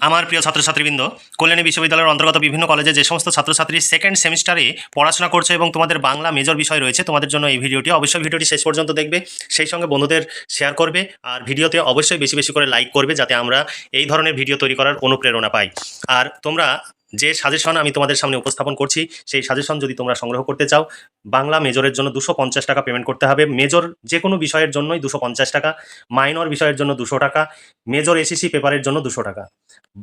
আমার প্রিয় ছাত্রছাত্রীবৃন্দ, কল্যাণী বিশ্ববিদ্যালয়ের অন্তর্গত বিভিন্ন কলেজে যে সমস্ত ছাত্রছাত্রী সেকেন্ড সেমিস্টারে পড়াশোনা করছে এবং তোমাদের বাংলা মেজর বিষয় রয়েছে, তোমাদের জন্য এই ভিডিওটি অবশ্যই ভিডিওটি শেষ পর্যন্ত দেখবে, সেই সঙ্গে বন্ধুদের শেয়ার করবে আর ভিডিওতে অবশ্যই বেশি বেশি করে লাইক করবে যাতে আমরা এই ধরনের ভিডিও তৈরি করার অনুপ্রেরণা পাই। আর তোমরা যে সাজেশন আমি তোমাদের সামনে উপস্থাপন করছি সেই সাজেশন যদি তোমরা সংগ্রহ করতে চাও, বাংলা মেজরের জন্য 250 টাকা পেমেন্ট করতে হবে। মেজর যে কোনো বিষয়ের জন্যই 250 টাকা, মাইনর বিষয়ের জন্য 200 টাকা, মেজর এসিসি পেপারের জন্য 200 টাকা।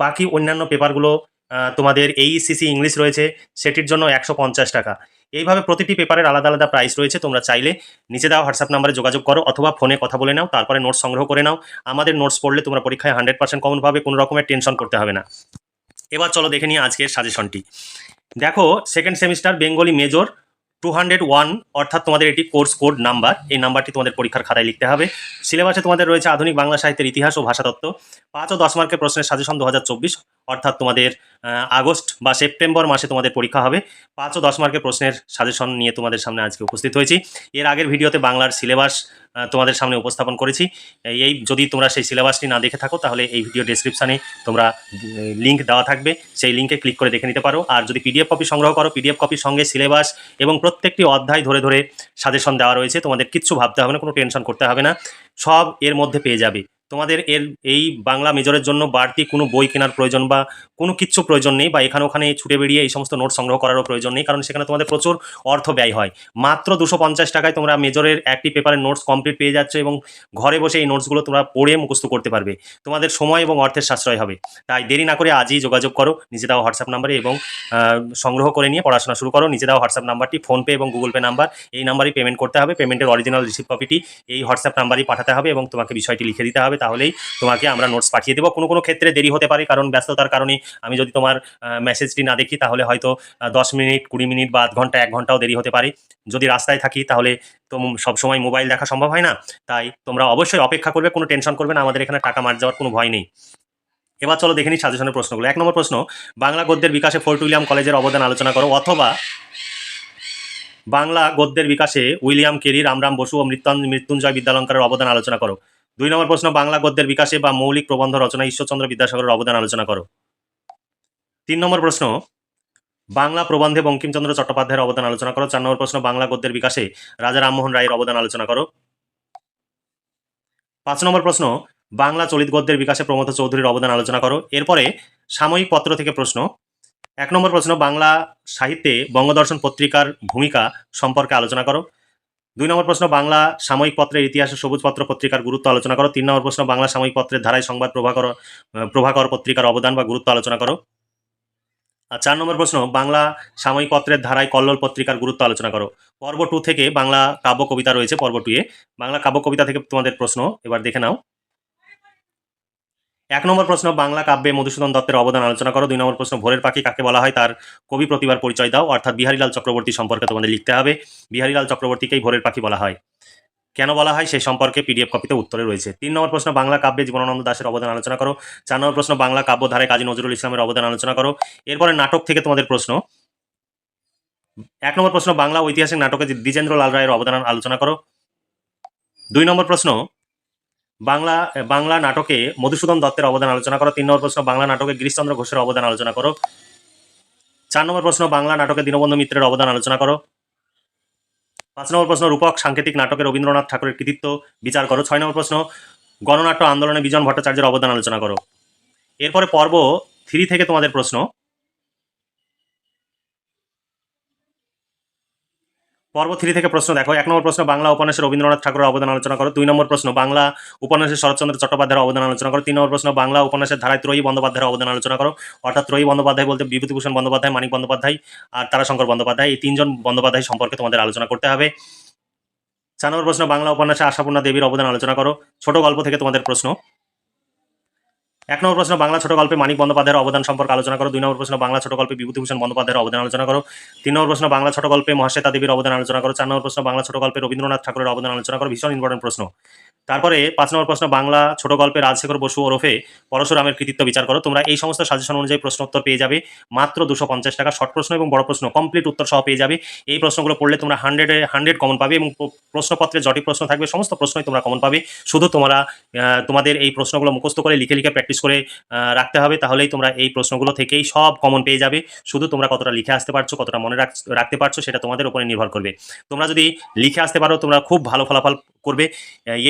বাকি অন্যান্য পেপারগুলো তোমাদের এইচএসসি ইংলিশ রয়েছে, সেটির জন্য 150 টাকা। এইভাবে প্রতিটি পেপারের আলাদা আলাদা প্রাইস রয়েছে। তোমরা চাইলে নিচে দেওয়া হোয়াটসঅ্যাপ নাম্বারে যোগাযোগ করো অথবা ফোনে কথা বলে নাও, তারপরে নোটস সংগ্রহ করে নাও। আমাদের নোটস পড়লে তোমরা পরীক্ষায় 100% কমন পাবে, কোনো রকমের টেনশন করতে হবে না। এবার চলো দেখে নিই আজকের সাজেশনটি। দেখো, সেকেন্ড সেমিস্টার বেঙ্গলি মেজর 201, অর্থাৎ তোমাদের এটি কোর্স কোড নাম্বার। এই নাম্বারটি তোমাদের পরীক্ষার খাতায় লিখতে হবে। সিলেবাসে তোমাদের রয়েছে আধুনিক বাংলা সাহিত্যের ইতিহাস ও ভাষাতত্ত্ব। 5 ও 10 মার্কের প্রশ্নের সাজেশন 2024, অর্থাৎ তোমাদের আগস্ট বা সেপ্টেম্বর মাসে তোমাদের পরীক্ষা হবে। 5 ও 10 মার্কের প্রশ্নের সাজেশন নিয়ে তোমাদের সামনে আজকে উপস্থিত হয়েছি। এর আগের ভিডিওতে বাংলার সিলেবাস তোমাদের সামনে উপস্থাপন করেছি। এই যদি তোমরা সেই সিলেবাসটি না দেখে থাকো তাহলে এই ভিডিও ডেসক্রিপশানে তোমরা লিঙ্ক দেওয়া থাকবে, সেই লিঙ্কে ক্লিক করে দেখে নিতে পারো। আর যদি পিডিএফ কপি সংগ্রহ করো, পিডিএফ কপির সঙ্গে সিলেবাস এবং প্রত্যেকটি অধ্যায় ধরে ধরে সাজেশন দেওয়া রয়েছে। তোমাদের কিচ্ছু ভাবতে হবে না, কোনো টেনশন করতে হবে না, সব এর মধ্যে পেয়ে যাবে। তোমাদের এই বাংলা মেজরের জন্য বাড়তি কোনো বই কেনার প্রয়োজন বা কোনো কিচ্ছু প্রয়োজন নেই, বা এখানে ওখানে ছুটে বেরিয়ে এই সমস্ত নোট সংগ্রহ করারও প্রয়োজন নেই, কারণ সেখানে তোমাদের প্রচুর অর্থ ব্যয় হয়। মাত্র 250 টাকায় তোমরা মেজরের একটি পেপারের নোটস কমপ্লিট পেয়ে যাচ্ছ এবং ঘরে বসে এই নোটসগুলো তোমরা পড়ে মুখস্থ করতে পারবে। তোমাদের সময় এবং অর্থের সাশ্রয় হবে। তাই দেরি না করে আজই যোগাযোগ করো নিচে দেওয়া হোয়াটসঅ্যাপ নাম্বারে এবং সংগ্রহ করে নিয়ে পড়াশোনা শুরু করো। নিচে দেওয়া হোয়াটসঅ্যাপ নাম্বারটি ফোনপে এবং গুগল পে নাম্বার, এই নাম্বারই পেমেন্ট করতে হবে। পেমেন্টের অরিজিনাল রিসিপ্ট কপিটি এই হোয়াটসঅ্যাপ নাম্বারই পাঠাতে হবে এবং তোমাকে বিষয়টি লিখে দিতে হবে, তাহলেই তোমাকে আমরা নোটস পাঠিয়ে দেবো। কোনো কোনো ক্ষেত্রে দেরি হতে পারে, কারণ ব্যস্ততার কারণে আমি যদি তোমার মেসেজটি না দেখি তাহলে হয়তো 10 মিনিট, 20 মিনিট বা আধ ঘন্টা, 1 ঘন্টাও দেরি হতে পারে। যদি রাস্তায় থাকি তাহলে তো সবসময় মোবাইল দেখা সম্ভব হয় না, তাই তোমরা অবশ্যই অপেক্ষা করবে, কোনো টেনশন করবে না, আমাদের এখানে টাকা মার যাওয়ার কোনো ভয় নেই। এবার চলো দেখে নিই সাজেশনের প্রশ্নগুলো। 1 নম্বর প্রশ্ন, বাংলা গদ্যের বিকাশে ফোর্ট উইলিয়াম কলেজের অবদান আলোচনা করো, অথবা বাংলা গদ্যের বিকাশে উইলিয়াম কেরি, রামরাম বসু ও মৃত্যুঞ্জয় বিদ্যালঙ্কারের অবদান আলোচনা করো। 2 নম্বর প্রশ্ন, বাংলা গদ্যের বিকাশে বা মৌলিক প্রবন্ধ রচনা ঈশ্বরচন্দ্র বিদ্যাসাগরের অবদান আলোচনা করো। 3 নম্বর প্রশ্ন, বাংলা প্রবন্ধে বঙ্কিমচন্দ্র চট্টোপাধ্যায়ের অবদান আলোচনা করো। 4 নম্বর প্রশ্ন, বাংলা গদ্যের বিকাশে রাজা রামমোহন রায়ের অবদান আলোচনা করো। 5 নম্বর প্রশ্ন, বাংলা চলিত গদ্যের বিকাশে প্রমথ চৌধুরীর অবদান আলোচনা করো। এরপরে সাময়িক পত্র থেকে প্রশ্ন। 1 নম্বর প্রশ্ন, বাংলা সাহিত্যে বঙ্গদর্শন পত্রিকার ভূমিকা সম্পর্কে আলোচনা করো। 2 নম্বর প্রশ্ন, বাংলা সাময়িক পত্রের ইতিহাসে সবুজ পত্র পত্রিকার গুরুত্ব আলোচনা করো। 3 নম্বর প্রশ্ন, বাংলা সাময়িক পত্রের ধারায় সংবাদ প্রভাকর পত্রিকার অবদান বা গুরুত্ব আলোচনা করো। আর 4 নম্বর প্রশ্ন, বাংলা সাময়িক পত্রের ধারায় কল্লোল পত্রিকার গুরুত্ব আলোচনা করো। পর্ব 2 থেকে বাংলা কাব্য কবিতা রয়েছে। পর্ব 2 এ বাংলা কাব্য কবিতা থেকে তোমাদের প্রশ্ন এবার দেখে নাও। 1 নম্বর প্রশ্ন, বাংলা কাব্যে মধুসূদন দত্তের অবদান আলোচনা করো। 2 নম্বর প্রশ্ন, ভোরের পাখি কাকে বলা হয়, তার কবি প্রতিভার পরিচয় দাও, অর্থাৎ বিহারীলাল চক্রবর্তী সম্পর্কে তোমাদের লিখতে হবে। বিহারীলাল চক্রবর্তীকেই ভোরের পাখি বলা হয়, কেন বলা হয় সেই সম্পর্কে পিডিএফ কপিতে উত্তরে রয়েছে। 3 নম্বর প্রশ্ন, বাংলা কাব্যে জীবনানন্দ দাশের অবদান আলোচনা করো। 4 নম্বর প্রশ্ন, বাংলা কাব্যধারায় কাজী নজরুল ইসলামের অবদান আলোচনা করো। এরপরে নাটক থেকে তোমাদের প্রশ্ন। 1 নম্বর প্রশ্ন, বাংলা ঐতিহাসিক নাটকে দ্বিজেন্দ্র লাল রায়ের অবদান আলোচনা করো। 2 নম্বর প্রশ্ন, বাংলা নাটকে মধুসূদন দত্তের অবদান আলোচনা করো। 3 নম্বর প্রশ্ন, বাংলা নাটকে গিরিশচন্দ্র ঘোষের অবদান আলোচনা করো। 4 নম্বর প্রশ্ন, বাংলা নাটকে দীনবন্ধু মিত্রের অবদান আলোচনা করো। 5 নম্বর প্রশ্ন, রূপক সাংকেতিক নাটকে রবীন্দ্রনাথ ঠাকুরের কৃতিত্ব বিচার করো। 6 নম্বর প্রশ্ন, গণনাট্য আন্দোলনে বিজন ভট্টাচার্যের অবদান আলোচনা করো। এরপরে পর্ব 3 থেকে তোমাদের প্রশ্ন। পর্ব 3 থেকে প্রশ্ন দেখো। 1 নম্বর প্রশ্ন, বাংলা উপন্যাসে রবীন্দ্রনাথ ঠাকুরের অবদান আলোচনা করো। 2 নম্বর প্রশ্ন, বাংলা উপন্যাসে শরৎচন্দ্র চট্টোপাধ্যায়ের অবদান আলোচনা করো। 3 নম্বর প্রশ্ন, বাংলা উপন্যাসের ধারায় ত্রয়ী বন্দ্যোপাধ্যায়ের অবদান আলোচনা করো, অর্থাৎ ত্রয়ী বন্দ্যোপাধ্যায় বলতে বিভূতিভূষণ বন্দ্যোপাধ্যায়, মানিক বন্দ্যোপাধ্যায় আর তারাশঙ্কর বন্দ্যোপাধ্যায়, এই 3 জন বন্দ্যোপাধ্যায় সম্পর্কে তোমাদের আলোচনা করতে হবে। 4 নম্বর প্রশ্ন, বাংলা উপন্যাসে আশাপূর্ণা দেবীর অবদান আলোচনা করো। ছোট গল্প থেকে তোমাদের প্রশ্ন। 1 নম্বর প্রশ্ন, বাংলা ছোট গল্পে মানিক বন্দ্যোপাধ্যায়ের অবদান সম্পর্কে আলোচনা করো। 2 নম্বর প্রশ্ন, বাংলা ছোট গল্পে বিভূতিভূষণ বন্দ্যোপাধ্যায়ের অবদান আলোচনা করো। 3 নম্বর প্রশ্ন, বাংলা ছোট গল্পে মহাশ্বেতা দেবীর অবদান আলোচনা করো। 4 নম্বর প্রশ্ন, বাংলা ছোট গল্পে রবীন্দ্রনাথ ঠাকুরের অবদান আলোচনা করো। ভীষণ ইম্পর্টেন্ট প্রশ্ন। তারপরে 5 নম্বর প্রশ্ন, বাংলা ছোট গল্পে রাজশেখর বসু ওরফে পরশুরামের কৃতিত্ব বিচার করো। তোমরা এই সমস্ত সাজেশন অনুযায়ী প্রশ্ন উত্তর পেয়ে যাবে মাত্র 250 টাকা। শর্ট প্রশ্ন এবং বড় প্রশ্ন কমপ্লিট উত্তর সহ পেয়ে যাবে। এই প্রশ্নগুলো পড়লে তোমরা 100 কমন পাবে এবং প্রশ্নপত্রে জটিল প্রশ্ন থাকবে, সমস্ত প্রশ্নই তোমরা কমন পাবে। শুধু তোমরা তোমাদের এই প্রশ্নগুলো মুখস্থ করে লিখে লিখে প্র্যাকটিস প্র্যাকটিস করে রাখতে হবে, তাহলেই তোমরা এই প্রশ্নগুলো থেকেই সব কমন পেয়ে যাবে। শুধু তোমরা কতটা লিখে আসতে পারছো, কতটা মনে রাখতে পারছো, সেটা তোমাদের উপরে নির্ভর করবে। তোমরা যদি লিখে আসতে পারো তোমরা খুব ভালো ফলাফল করবে।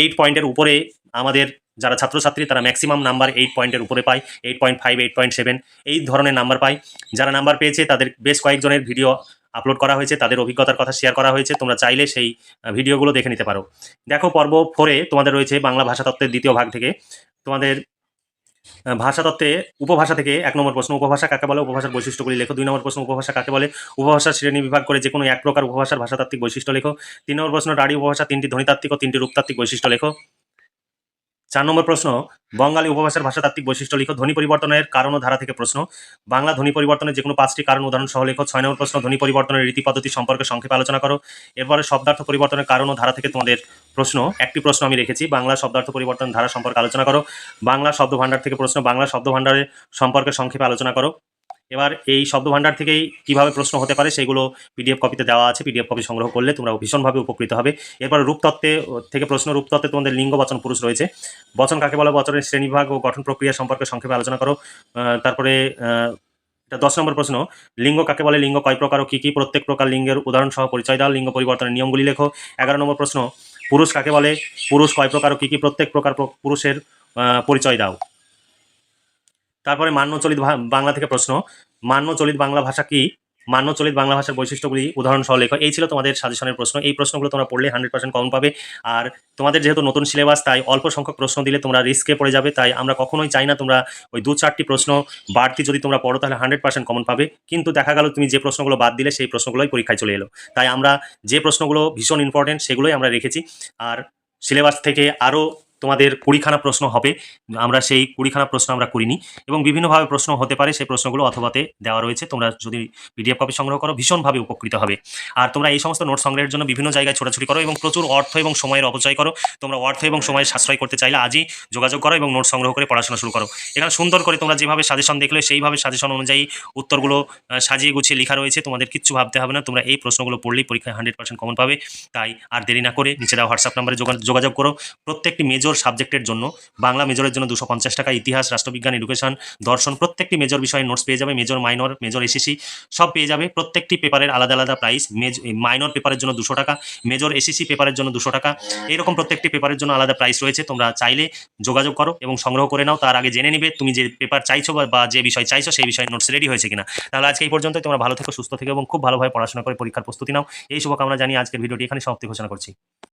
8 পয়েন্টের উপরে আমাদের যারা ছাত্রছাত্রী তারা ম্যাক্সিমাম নাম্বার 8 পয়েন্টের উপরে পায়, 8.5, 8.7 এই ধরনের নাম্বার পায়। যারা নাম্বার পেয়েছে তাদের বেশ কয়েকজনের ভিডিও আপলোড করা হয়েছে, তাদের অভিজ্ঞতার কথা শেয়ার করা হয়েছে, তোমরা চাইলে সেই ভিডিওগুলো দেখে নিতে পারো। দেখো পর্ব 4-এ তোমাদের রয়েছে বাংলা ভাষাতত্ত্বের দ্বিতীয় ভাগ থেকে তোমাদের ভাষাতত্ত্বে উপভাষা থেকে 1 নম্বর প্রশ্ন, উপভাষা কাকে বলে, উপভাষার বৈশিষ্ট্যগুলি লেখো। 2 নম্বর প্রশ্ন, উপভাষা কাকে বলে, উপভাষার শ্রেণী বিভাগ করে যে কোনো এক প্রকার উপভাষার ভাষাতাত্ত্বিক বৈশিষ্ট্য লেখো। 3 নম্বর প্রশ্ন, রাঢ়ী উপভাষা 3টি ধ্বনিতাত্ত্বিক ও 3টি রূপতাত্ত্বিক বৈশিষ্ট্য লেখো। 4 নম্বর প্রশ্ন, বঙ্গালী উপভাষার ভাষাতাত্ত্বিক বৈশিষ্ট্য লিখো। ধ্বনি পরিবর্তনের কারণ ও ধারা থেকে প্রশ্ন, বাংলা ধ্বনি পরিবর্তনের যে কোনো 5টি কারণ উদাহরণ সহ লেখো। 6 নম্বর প্রশ্ন, ধ্বনি পরিবর্তনের রীতি পদ্ধতি সম্পর্কে সংক্ষেপে আলোচনা করো। এরপরে শব্দার্থ পরিবর্তনের কারণ ও ধারা থেকে তোমাদের প্রশ্ন, একটি প্রশ্ন আমি রেখেছি, বাংলা শব্দার্থ পরিবর্তন ধারা সম্পর্কে আলোচনা করো। বাংলা শব্দ ভাণ্ডার থেকে প্রশ্ন, বাংলা শব্দ ভাণ্ডারের সম্পর্কে সংক্ষেপে আলোচনা করো। এবার এই শব্দ ভাণ্ডার থেকেই কিভাবে প্রশ্ন হতে পারে সেগুলো পিডিএফ কপিতে দেওয়া আছে, পিডিএফ কপি সংগ্রহ করলে তোমরা ভীষণভাবে উপকৃত হবে। এরপর রূপতত্ত্বে থেকে প্রশ্ন, রূপতত্ত্বে তোমাদের লিঙ্গ, বচন, পুরুষ রয়েছে। বচন কাকে বলে, বচনের শ্রেণীবিভাগ ও গঠন প্রক্রিয়া সম্পর্কে সংক্ষেপে আলোচনা করো। তারপরে এটা 10 নম্বর প্রশ্ন, লিঙ্গ কাকে বলে, লিঙ্গ কয় প্রকার ও কী কী, প্রত্যেক প্রকার লিঙ্গের উদাহরণ সহ পরিচয় দাও। লিঙ্গ পরিবর্তনের নিয়মগুলি লেখো। 11 নম্বর প্রশ্ন, পুরুষ কাকে বলে, পুরুষ কয় প্রকার ও কী কী, প্রত্যেক প্রকার পুরুষের পরিচয় দাও। তারপরে মান্যচলিত বাংলা থেকে প্রশ্ন, মান্যচলিত বাংলা ভাষা কি, মান্যচলিত বাংলা ভাষার বৈশিষ্ট্যগুলি উদাহরণ সহ লেখো। এই ছিল তোমাদের সাজেশনের প্রশ্ন। এই প্রশ্নগুলো তোমরা পড়লে 100% কমন পাবে। আর তোমাদের যেহেতু নতুন সিলেবাস, তাই অল্প সংখ্যক প্রশ্ন দিলে তোমরা রিস্কে পড়ে যাবে। তাই আমরা কখনোই চাই না তোমরা ওই 2-4টি প্রশ্ন বাড়তি যদি তোমরা পড়ো তাহলে 100% কমন পাবে। কিন্তু দেখা গেল তুমি যে প্রশ্নগুলো বাদ দিলে সেই প্রশ্নগুলোই পরীক্ষায় চলে এলো। তাই আমরা যে প্রশ্নগুলো ভীষণ ইম্পর্টেন্ট সেগুলোই আমরা রেখেছি। আর সিলেবাস থেকে আরও তোমাদের 20খানা প্রশ্ন হবে, আমরা সেই 20খানা প্রশ্ন আমরা করিনি, এবং বিভিন্নভাবে প্রশ্ন হতে পারে, সেই প্রশ্নগুলো অথবাতে দেওয়া রয়েছে। তোমরা যদি পিডিএফ কপি সংগ্রহ করো ভীষণভাবে উপকৃত হবে। আর তোমরা এই সমস্ত নোট সংগ্রহের জন্য বিভিন্ন জায়গায় ছোটাছুটি করো এবং প্রচুর অর্থ এবং সময়ের অপচয় করো। তোমরা অর্থ এবং সময়ের সাশ্রয় করতে চাইলে আজই যোগাযোগ করো এবং নোট সংগ্রহ করে পড়াশোনা শুরু করো। এখানে সুন্দর করে তোমরা যেভাবে সাজেশন দেখলে সেইভাবে সাজেশন অনুযায়ী উত্তরগুলো সাজিয়ে গুছিয়ে লেখা রয়েছে। তোমাদের কিচ্ছু ভাবতে হবে না, তোমরা এই প্রশ্নগুলো পড়লেই পরীক্ষায় 100% কমন পাবে। তাই আর দেরি না করে নিচে দেওয়া হোয়াটসঅ্যাপ নাম্বারে যোগাযোগ করো। প্রত্যেকটি মেজর সাবজেক্টের জন্য, বাংলা মেজরের জন্য 250 টাকা, ইতিহাস, রাষ্ট্রবিজ্ঞান, এডুকেশন, দর্শন প্রত্যেকটি মেজর বিষয়ে নোটস পেয়ে যাবে। মেজর, মাইনর, মেজর এসিসি সব পেয়ে যাবে। প্রত্যেকটি পেপারের আলাদা আলাদা প্রাইস। মাইনর পেপারের জন্য 200 টাকা, মেজর এসিসি পেপারের জন্য 200 টাকা, এরকম প্রত্যেকটি পেপারের জন্য আলাদা প্রাইস রয়েছে। তোমরা চাইলে যোগাযোগ করো এবং সংগ্রহ করে নাও। তার আগে জেনে নিবে তুমি যে পেপার চাইছো বা যে বিষয় চাইছো সেই বিষয়ে নোটস রেডি হয়েছে কিনা। তাহলে আজকে এই পর্যন্তই। তোমরা ভালো থেকো, সুস্থ থেকো এবং খুব ভালোভাবে পড়াশোনা করে পরীক্ষার প্রস্তুতি নাও। এই শুভকামনা জানিয়ে আজকের ভিডিওটি এখানে সমাপ্তি ঘোষণা করছি।